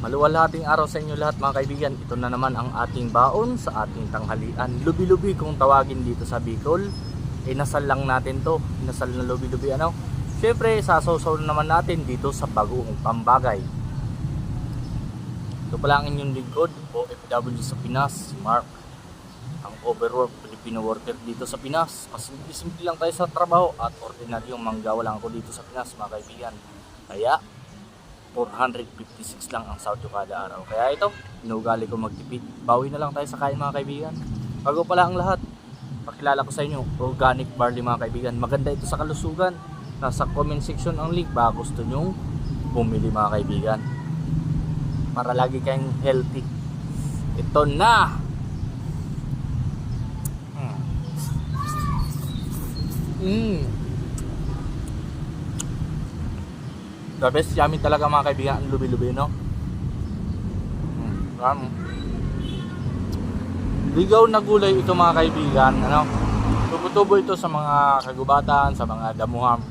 Maluwalhating araw sa inyo lahat mga kaibigan. Ito na naman ang ating baon sa ating tanghalian. Lubi-lubi kung tawagin dito sa Bicol. Inasal lang natin to. Inasal na lubi-lubi ano. Siyempre sasaw-saw naman natin dito sa Bagoong Pambagay. Ito pala ang inyong lingkod o OFW sa Pinas, si Mark. Ang overwork Filipino worker dito sa Pinas. Pasimple lang tayo sa trabaho at ordinaryong manggawa lang ako dito sa Pinas mga kaibigan. Kaya 456 lang ang sahod ko kada araw. Kaya ito, inuugali ko magtipid. Bawi na lang tayo sa kain mga kaibigan. Bago pala ang lahat, pakilala ko sa inyo, organic barley mga kaibigan. Maganda ito sa kalusugan. Nasa comment section ang link baka gusto nyong bumili mga kaibigan. Para lagi kayong healthy. Ito na! The best, yummy talaga mga kaibigan ang lubi-lubi, no? Ligaw na gulay ito mga kaibigan, ano? Tubo-tubo ito sa mga kagubatan, sa mga damuhan,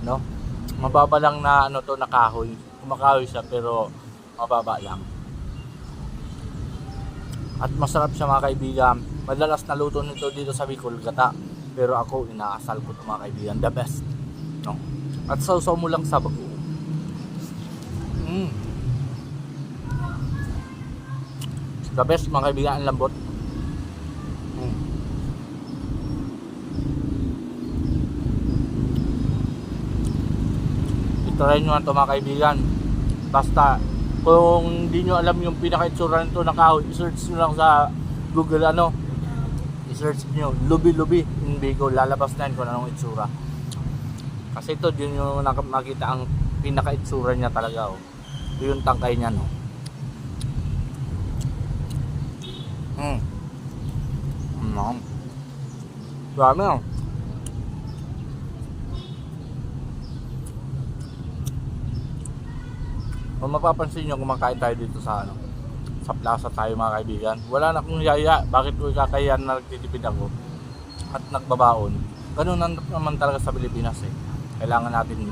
no? Mababa lang na ano to, na kahoy. Kumakahoy siya pero mababa lang. At masarap siya mga kaibigan. Madalas na luto nito dito sa Bicol, gata. Pero ako inaasal ko ito mga kaibigan, the best, no? At sausaw mo lang sa bago. The best mga kaibigan, ang lambot. I-try nyo ito mga kaibigan. Basta kung hindi nyo alam yung pinaka-itsura nito na kahoy, i-search nyo lang sa Google ano. I-search nyo lubi-lubi in Bicol, lalabas na yun kung anong itsura. Kasi ito din yung makita ang pinaka-itsura niya talaga, oh. Ito yung tangkay niya, no. Dami, oh. Kung mapapansin nyo, kumakain tayo dito sa ano, sa plaza tayo mga kaibigan. Wala na akong yaya, bakit ko ikakayan na nagtitipid ako at nagbabaon. Ganun naman talaga sa Pilipinas eh. Kailangan natin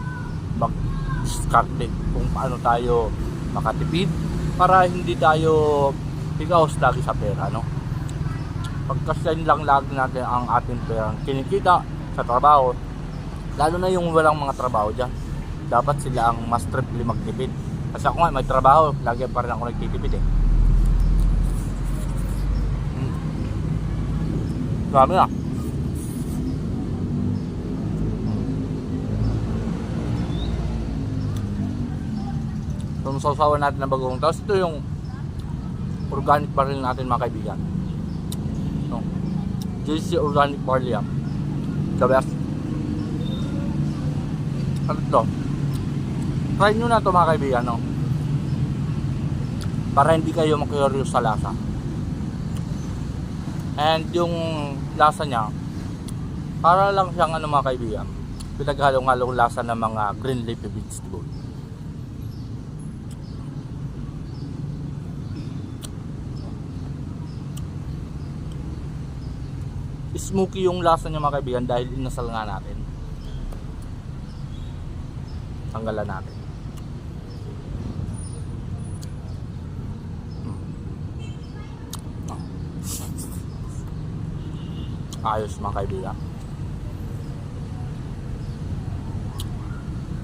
mag-discarte kung paano tayo makatipid para hindi tayo higaos lagi sa pera, no? Pagkasyahin lang lagi natin ang ating perang kinikita sa trabaho, lalo na yung walang mga trabaho dyan, dapat sila ang mas triply magtipid. Kasi ako nga may trabaho, lagi pa rin ako nagtitipid eh. Dami na. Sausawan natin ng bagong. Tapos ito yung organic barley natin mga kaibigan, no? JC organic barley yan. The best. Ano ito? Try nyo na ito mga kaibigan, no? Para hindi kayo makurious sa lasa. And yung lasa niya, para lang siyang ano mga kaibigan, pinaghalong-halong lasa ng mga green leafy vegetable. Smoky yung lasa niya mga kaibigan dahil inasal nga natin. Tanggalan natin. Ayos mga kaibigan.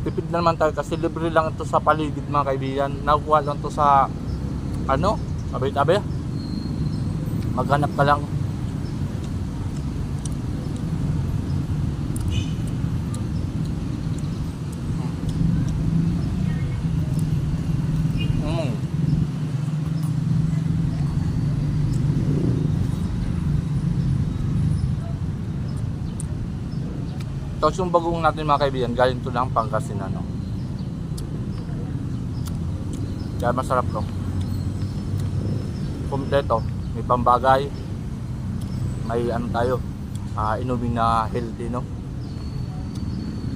Tipid na naman tayo kasi libre lang ito sa paligid mga kaibigan. Nakuha lang ito sa ano, tabi-tabi. Maghanap ka lang. Tapos yung bagong natin mga kaibigan, galing to ng Pangasinan, no? Kaya masarap to. Kompleto, may pambagay, may ano tayo, inumin na healthy, no?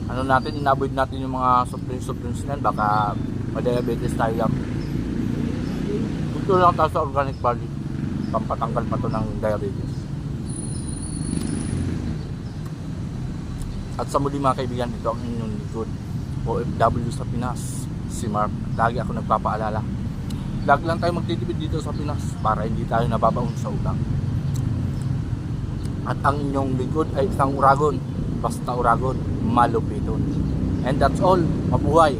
Ano natin, inavoid natin yung mga supplements na, baka ma-diabetes tayo yan. Ito lang tayo sa organic barley, pampatanggal pa to ng diabetes. At sa muli mga kaibigan, ito ang inyong lingkod OFW sa Pinas, si Mark. Lagi ako nagpapaalala, Lag lang tayo magtitipid dito sa Pinas para hindi tayo nababaon sa utang. At ang inyong lingkod ay isang uragon. Basta uragon, malupiton. And that's all. Mabuhay!